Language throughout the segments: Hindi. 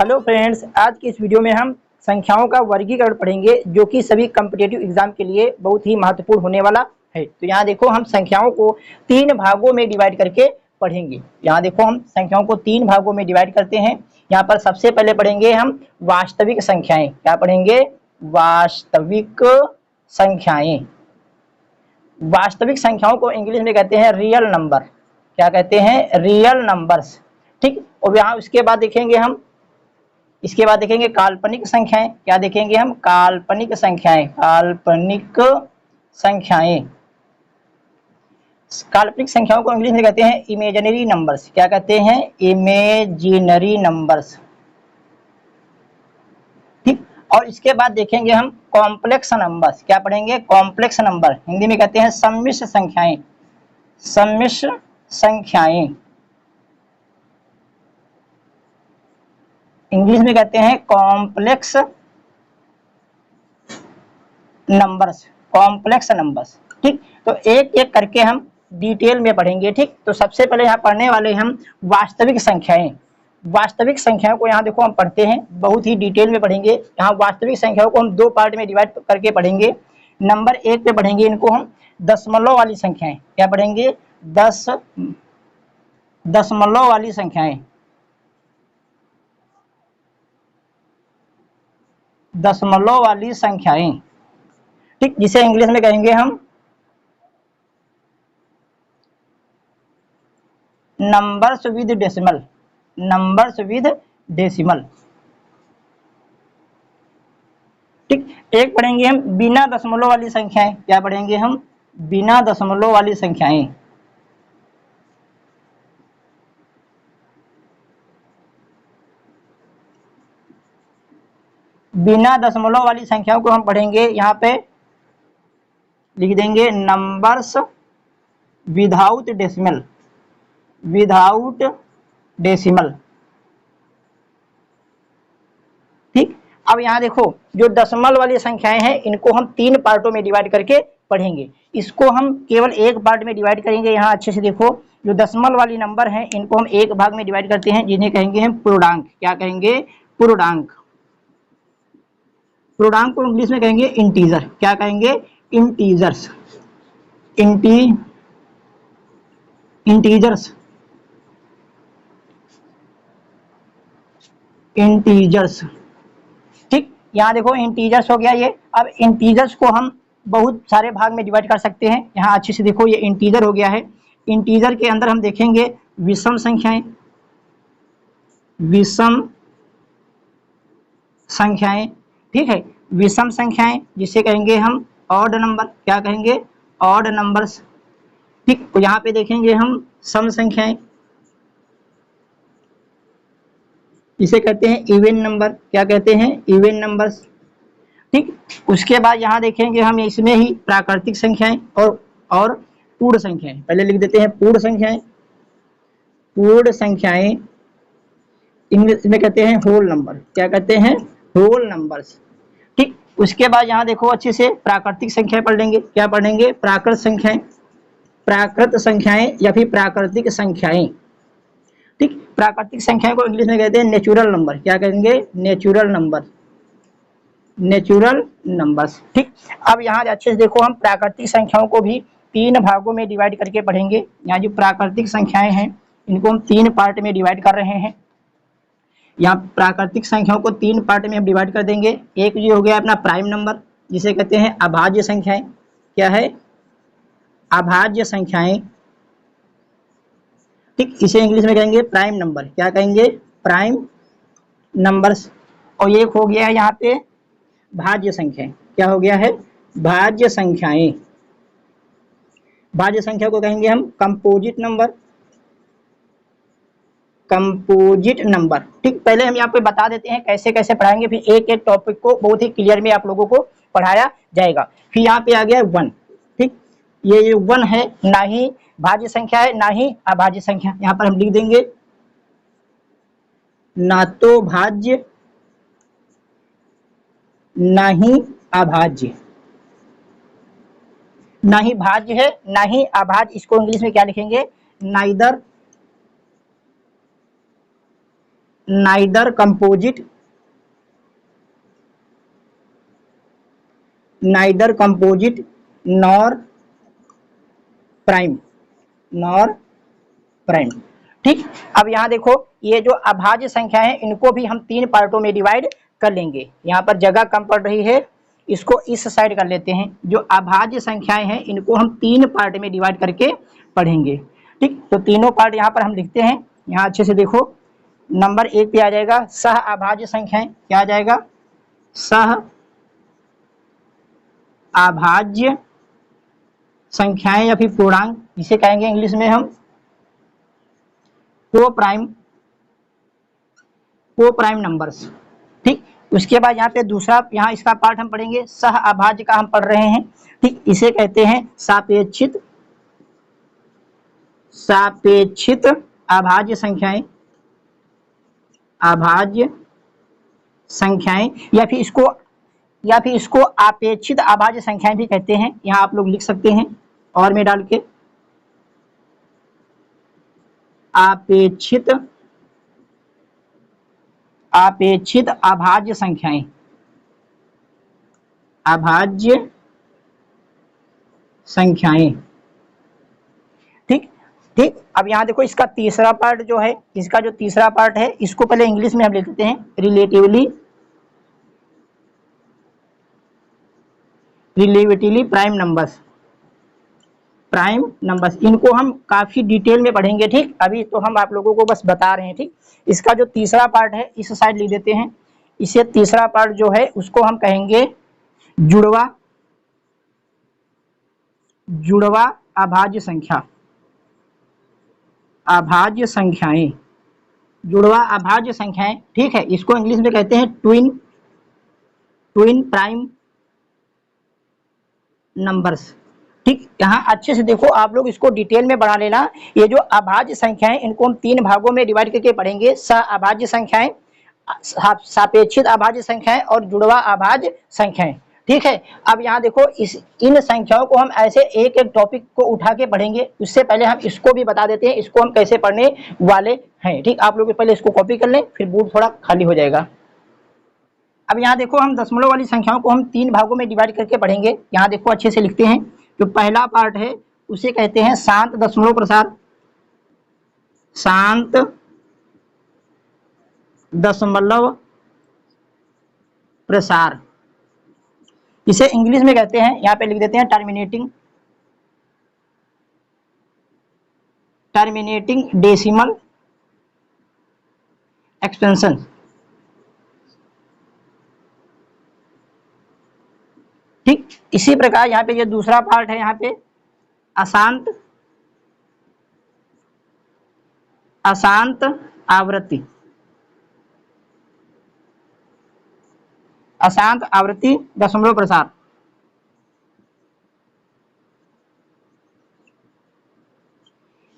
हेलो फ्रेंड्स, आज की इस वीडियो में हम संख्याओं का वर्गीकरण पढ़ेंगे जो कि सभी कॉम्पिटिटिव एग्जाम के लिए बहुत ही महत्वपूर्ण होने वाला है। तो यहाँ देखो हम संख्याओं को 3 भागों में डिवाइड करके पढ़ेंगे। यहाँ देखो हम संख्याओं को 3 भागों में डिवाइड करते हैं। यहाँ पर सबसे पहले पढ़ेंगे हम वास्तविक संख्याएं। क्या पढ़ेंगे? वास्तविक संख्याएं। वास्तविक संख्याओं को इंग्लिश में कहते हैं रियल नंबर। क्या कहते हैं? Real numbers. ठीक। और यहाँ उसके बाद देखेंगे हम काल्पनिक संख्याएं। क्या देखेंगे हम? काल्पनिक संख्याएं। काल्पनिक संख्याएं। काल्पनिक संख्याओं को इंग्लिश में कहते हैं इमेजिनरी नंबर्स। क्या कहते हैं? Imaginary numbers. ठीक। और इसके बाद देखेंगे हम कॉम्प्लेक्स नंबर्स। क्या पढ़ेंगे? Complex number. हिंदी में कहते हैं सम्मिश्र संख्याएं। सम्मिश्र संख्याएं। इंग्लिश में कहते हैं कॉम्प्लेक्स नंबर्स। Complex numbers. ठीक। तो एक एक करके हम डिटेल में पढ़ेंगे। ठीक। तो सबसे पहले यहाँ पढ़ने वाले हम वास्तविक संख्याएं। वास्तविक संख्याओं को यहाँ देखो हम पढ़ते हैं, बहुत ही डिटेल में पढ़ेंगे। यहाँ वास्तविक संख्याओं को हम 2 पार्ट में डिवाइड करके पढ़ेंगे। नंबर 1 पे पढ़ेंगे इनको हम दशमलव वाली संख्याएं। क्या पढ़ेंगे? दशमलव वाली संख्याएं। दशमलव वाली संख्याएं। ठीक। जिसे इंग्लिश में कहेंगे हम numbers with decimal. Numbers with decimal. ठीक। एक पढ़ेंगे हम बिना दशमलव वाली संख्याएं। क्या पढ़ेंगे हम? बिना दशमलव वाली संख्याएं। बिना दशमलव वाली संख्याओं को हम पढ़ेंगे। यहाँ पे लिख देंगे numbers without decimal. Without decimal. ठीक। अब यहाँ देखो जो दशमलव वाली संख्याएं हैं इनको हम 3 पार्टों में डिवाइड करके पढ़ेंगे। इसको हम केवल 1 पार्ट में डिवाइड करेंगे। यहाँ अच्छे से देखो, जो दशमलव वाली नंबर हैं इनको हम 1 भाग में डिवाइड करते हैं, जिन्हें कहेंगे हम पूर्णांक। क्या कहेंगे? पूर्णांक। पूर्णांक को इंग्लिश में कहेंगे इंटीजर। क्या कहेंगे? इंटीजर्स। इंटीजर्स। इंटीजर्स। ठीक। यहाँ देखो इंटीजर्स हो गया ये। अब इंटीजर्स को हम बहुत सारे भाग में डिवाइड कर सकते हैं। यहाँ अच्छे से देखो ये इंटीजर हो गया है। इंटीजर के अंदर हम देखेंगे विषम संख्याएं। विषम संख्याएं। ठीक है। विषम संख्याएं जिसे कहेंगे हम ऑड नंबर। क्या कहेंगे? Odd numbers. ठीक। तो यहाँ पे देखेंगे हम सम संख्याएं, इसे कहते हैं इवन नंबर। क्या कहते हैं? Even numbers. ठीक। उसके बाद यहाँ देखेंगे हम इसमें ही प्राकृतिक संख्याएं और पूर्ण संख्याएं। पहले लिख देते हैं पूर्ण संख्याएं। पूर्ण संख्याएं इंग्लिश में कहते हैं होल नंबर। क्या कहते हैं? Whole numbers. ठीक। उसके बाद यहाँ देखो अच्छे से प्राकृतिक संख्याएं पढ़ लेंगे। क्या पढ़ेंगे? प्राकृत संख्याएं। प्राकृत संख्याएं या फिर प्राकृतिक संख्याएं। ठीक। प्राकृतिक संख्याएं को इंग्लिश में कहते हैं नेचुरल नंबर। क्या कहेंगे? Natural number. Natural numbers. ठीक। अब यहाँ अच्छे से देखो हम प्राकृतिक संख्याओं को भी 3 भागों में डिवाइड करके पढ़ेंगे। यहाँ जो प्राकृतिक संख्याएं हैं इनको हम 3 पार्ट में डिवाइड कर रहे हैं। यहाँ प्राकृतिक संख्याओं को 3 पार्ट में हम डिवाइड कर देंगे। एक जो हो गया अपना प्राइम नंबर, जिसे कहते हैं अभाज्य संख्याएं। क्या है? अभाज्य संख्याएं। ठीक। इसे इंग्लिश में कहेंगे प्राइम नंबर। क्या कहेंगे? Prime numbers. और एक हो गया है यहाँ पे भाज्य संख्याएं। क्या हो गया है? भाज्य संख्याएं। भाज्य संख्या को कहेंगे हम कंपोजिट नंबर। Composite number. ठीक। पहले हम यहाँ पे बता देते हैं कैसे कैसे पढ़ाएंगे, फिर एक एक टॉपिक को बहुत ही क्लियर में आप लोगों को पढ़ाया जाएगा। फिर यहाँ पे आ गया 1। ठीक। ये 1 है, ना ही भाज्य संख्या है ना ही अभाज्य संख्या। यहाँ पर हम लिख देंगे ना तो भाज्य ना ही अभाज्य। ना ही भाज्य है ना ही अभाज्य। इसको इंग्लिश में क्या लिखेंगे? Neither neither composite nor prime ठीक। अब यहाँ देखो ये जो अभाज्य संख्या है इनको भी हम 3 पार्टों में डिवाइड कर लेंगे। यहाँ पर जगह कम पड़ रही है, इसको इस साइड कर लेते हैं। जो अभाज्य संख्याएं हैं इनको हम 3 पार्ट में डिवाइड करके पढ़ेंगे। ठीक, तो तीनों पार्ट यहाँ पर हम लिखते हैं। यहाँ अच्छे से देखो, नंबर 1 पे आ जाएगा सह अभाज्य संख्याएं। क्या आ जाएगा? सह अभाज्य संख्याएं या फिर पूर्णांक, इसे कहेंगे इंग्लिश में हम को प्राइम नंबर्स। ठीक, उसके बाद यहाँ पे दूसरा, यहाँ इसका पार्ट हम पढ़ेंगे, सह अभाज्य का हम पढ़ रहे हैं। ठीक, इसे कहते हैं सापेक्षित अभाज्य संख्याएं या फिर इसको अपेक्षित अभाज्य संख्याएं भी कहते हैं। यहाँ आप लोग लिख सकते हैं और में डाल के, अपेक्षित अभाज्य संख्याएं। ठीक ठीक, अब यहाँ देखो इसका तीसरा पार्ट जो है, इसका जो तीसरा पार्ट है इसको पहले इंग्लिश में हम लिख देते हैं, रिलेटिवली प्राइम नंबर्स। इनको हम काफी डिटेल में पढ़ेंगे। ठीक, अभी तो हम आप लोगों को बस बता रहे हैं। ठीक, इसका जो तीसरा पार्ट है इस साइड लिख देते हैं। इसे तीसरा पार्ट जो है उसको हम कहेंगे जुड़वा अभाज्य संख्याएं। जुड़वा अभाज्य संख्याएं, ठीक है, इसको इंग्लिश में कहते हैं ट्विन प्राइम नंबर्स। ठीक, यहाँ अच्छे से देखो, आप लोग इसको डिटेल में बढ़ा लेना। ये जो अभाज्य संख्याएं इनको हम 3 भागों में डिवाइड करके पढ़ेंगे, सह अभाज्य संख्याएं, सापेक्षित अभाज्य संख्याएं और जुड़वा अभाज्य संख्याएं। ठीक है, अब यहाँ देखो इन संख्याओं को हम ऐसे एक एक टॉपिक को उठा के पढ़ेंगे। उससे पहले हम इसको भी बता देते हैं, इसको हम कैसे पढ़ने वाले हैं। ठीक, आप लोग पहले इसको कॉपी कर लें, फिर बोर्ड थोड़ा खाली हो जाएगा। अब यहाँ देखो हम दशमलव वाली संख्याओं को हम 3 भागों में डिवाइड करके पढ़ेंगे। यहाँ देखो अच्छे से लिखते हैं। जो पहला पार्ट है उसे कहते हैं शांत दशमलव प्रसार। शांत दशमलव प्रसार, इसे इंग्लिश में कहते हैं, यहाँ पे लिख देते हैं टर्मिनेटिंग डेसिमल एक्सपेंशन। ठीक, इसी प्रकार यहाँ पे ये दूसरा पार्ट है, यहाँ पे अशांत आवृत्ति दशमलव प्रसार।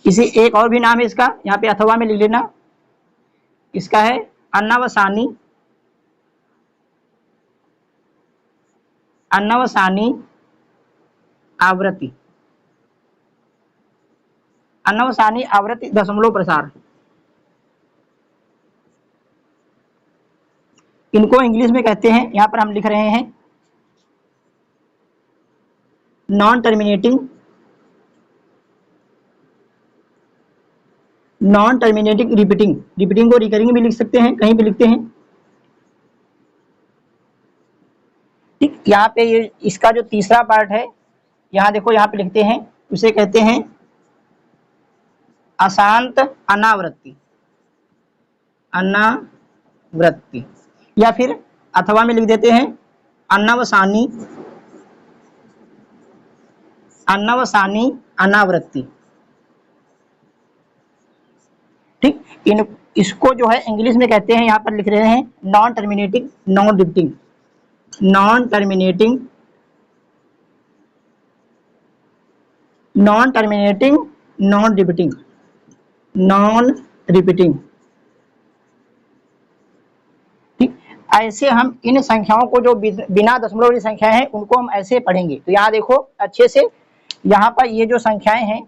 इसी एक और भी नाम है इसका, यहाँ पे अथवा में लिख लेना। इसका है अनवसानी आवृत्ति दशमलव प्रसार। इनको इंग्लिश में कहते हैं, यहाँ पर हम लिख रहे हैं नॉन टर्मिनेटिंग रिपीटिंग को रिकरिंग भी लिख सकते हैं, कहीं भी लिखते हैं। ठीक, यहाँ पे ये इसका जो तीसरा पार्ट है, यहाँ देखो यहाँ पे लिखते हैं, उसे कहते हैं अशांत अनावृत्ति या फिर अथवा में लिख देते हैं अनवसानी अनावृत्ति। ठीक, इसको जो है इंग्लिश में कहते हैं, यहाँ पर लिख रहे हैं नॉन टर्मिनेटिंग नॉन रिपीटिंग। ठीक, ऐसे हम इन संख्याओं को जो बिना दशमलव वाली संख्याएं हैं उनको हम ऐसे पढ़ेंगे। तो यहाँ देखो अच्छे से, यहाँ पर ये जो संख्याएं हैं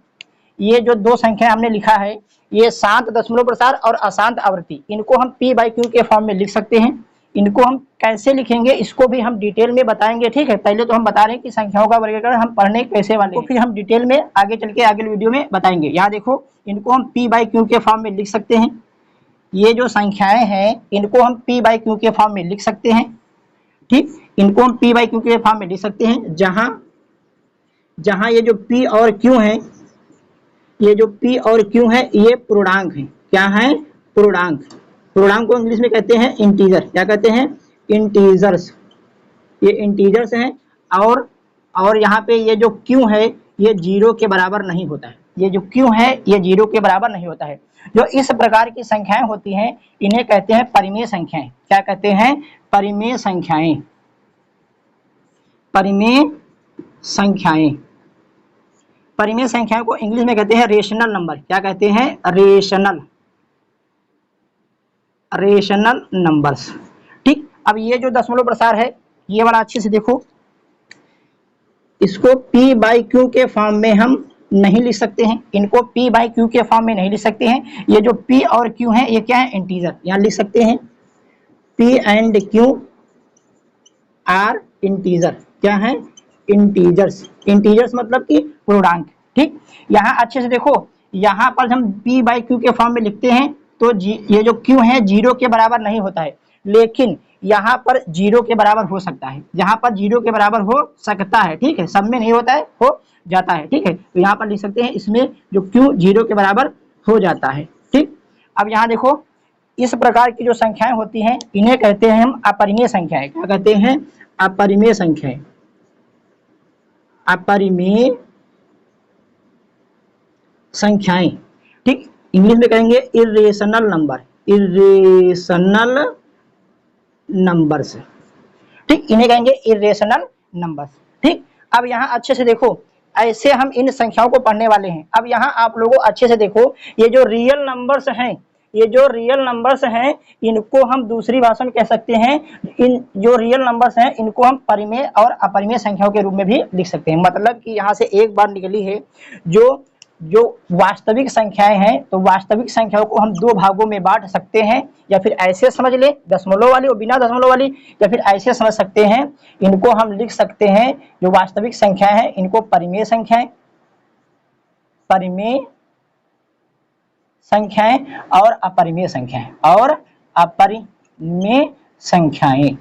ये जो दो संख्या हमने लिखा है, ये शांत दशमलव प्रसार और अशांत आवृत्ति, इनको हम p/q के फॉर्म में लिख सकते हैं। इनको हम कैसे लिखेंगे इसको भी हम डिटेल में बताएंगे, ठीक है। पहले तो हम बता रहे हैं कि संख्याओं का वर्गीकरण हम पढ़ने कैसे वाले हैं, तो फिर हम डिटेल में आगे चल के आगे वीडियो में बताएंगे। यहाँ देखो, इनको हम p/q के फॉर्म में लिख सकते हैं। ये जो संख्याएं हैं इनको हम p/q के फॉर्म में लिख सकते हैं, ठीक। इनको हम p/q के फॉर्म में लिख सकते हैं, जहां ये जो p और q है, ये जो p और q है ये पूर्णांक है। क्या है? पूर्णांक। पूर्णांक को इंग्लिश में कहते हैं इंटीजर। क्या कहते हैं? इंटीजर्स। ये इंटीजर्स हैं। और यहाँ पे ये जो q है ये 0 के बराबर नहीं होता है। ये जो q है ये 0 के बराबर नहीं होता है। जो इस प्रकार की संख्याएं होती हैं इन्हें कहते हैं परिमेय संख्याएं। क्या कहते हैं? परिमेय संख्याएं। परिमेय संख्याएं। परिमेय संख्याओं को इंग्लिश में कहते हैं रेशनल नंबर। क्या कहते हैं? रेशनल नंबर्स, ठीक। अब ये जो दशमलव प्रसार है ये वाला अच्छे से देखो, इसको p/q के फॉर्म में हम नहीं लिख सकते हैं। इनको p/q के फॉर्म में नहीं लिख सकते हैं। ये जो p और q है ये क्या है? इंटीजर। यहाँ लिख सकते हैं p and q are integer. क्या है? इंटीजर्स। इंटीजर्स मतलब कि पूर्णांक, ठीक। यहाँ अच्छे से देखो, यहाँ पर हम p/q के फॉर्म में लिखते हैं तो ये जो q है 0 के बराबर नहीं होता है, लेकिन यहाँ पर 0 के बराबर हो सकता है। यहाँ पर 0 के बराबर हो सकता है, ठीक है। सब में नहीं होता है, हो जाता है, ठीक है। तो यहाँ पर लिख सकते हैं इसमें जो q 0 के बराबर हो जाता है, ठीक। अब यहाँ देखो, इस प्रकार की जो संख्याएं होती हैं इन्हें कहते हैं हम अपरिमेय संख्याएं। क्या कहते हैं? अपरिमेय संख्याएं। अपरिमेय संख्याएं, ठीक। इंग्लिश में कहेंगे इरेशनल नंबर। इरेशनल नंबर्स, ठीक। इन्हें कहेंगे इरेशनल नंबर्स, ठीक। अब यहाँ अच्छे से देखो, ऐसे हम इन संख्याओं को पढ़ने वाले हैं। अब यहाँ आप लोगों अच्छे से देखो, ये जो रियल नंबर्स हैं, ये जो रियल नंबर्स हैं इनको हम दूसरी भाषा में कह सकते हैं, इन जो रियल नंबर्स हैं इनको हम परिमेय और अपरिमेय संख्याओं के रूप में भी लिख सकते हैं। मतलब कि यहाँ से एक बार निकली है, जो वास्तविक संख्याएं हैं, तो वास्तविक संख्याओं को हम दो भागों में बांट सकते हैं, या फिर ऐसे समझ ले दशमलव वाली और बिना दशमलव वाली, या फिर ऐसे समझ सकते हैं, इनको हम लिख सकते हैं जो वास्तविक संख्याएं हैं इनको परिमेय संख्याएं, परिमेय संख्याएं और अपरिमेय संख्याएं, और अपरिमेय संख्याएं,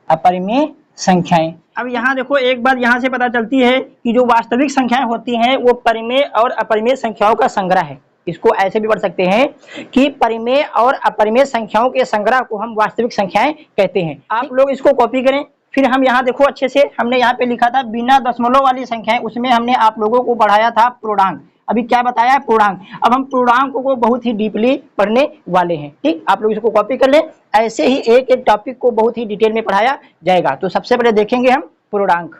अपरिमेय संख्याएं। अब यहाँ देखो, एक बात यहाँ से पता चलती है कि जो वास्तविक संख्याएं होती हैं वो परिमेय और अपरिमेय संख्याओं का संग्रह है। इसको ऐसे भी पढ़ सकते हैं कि परिमेय और अपरिमेय संख्याओं के संग्रह को हम वास्तविक संख्याएं कहते हैं। आप लोग इसको कॉपी करें। फिर हम यहाँ देखो, अच्छे से हमने यहाँ पे लिखा था बिना दशमलव वाली संख्याएं, उसमें हमने आप लोगों को पढ़ाया था पूर्णांक। अभी क्या बताया है? पूर्णांक। अब हम पूर्णांकों को बहुत ही डीपली पढ़ने वाले हैं, ठीक। आप लोग इसको कॉपी कर लें। ऐसे ही एक एक टॉपिक को बहुत ही डिटेल में पढ़ाया जाएगा। तो सबसे पहले देखेंगे हम पूर्णांक।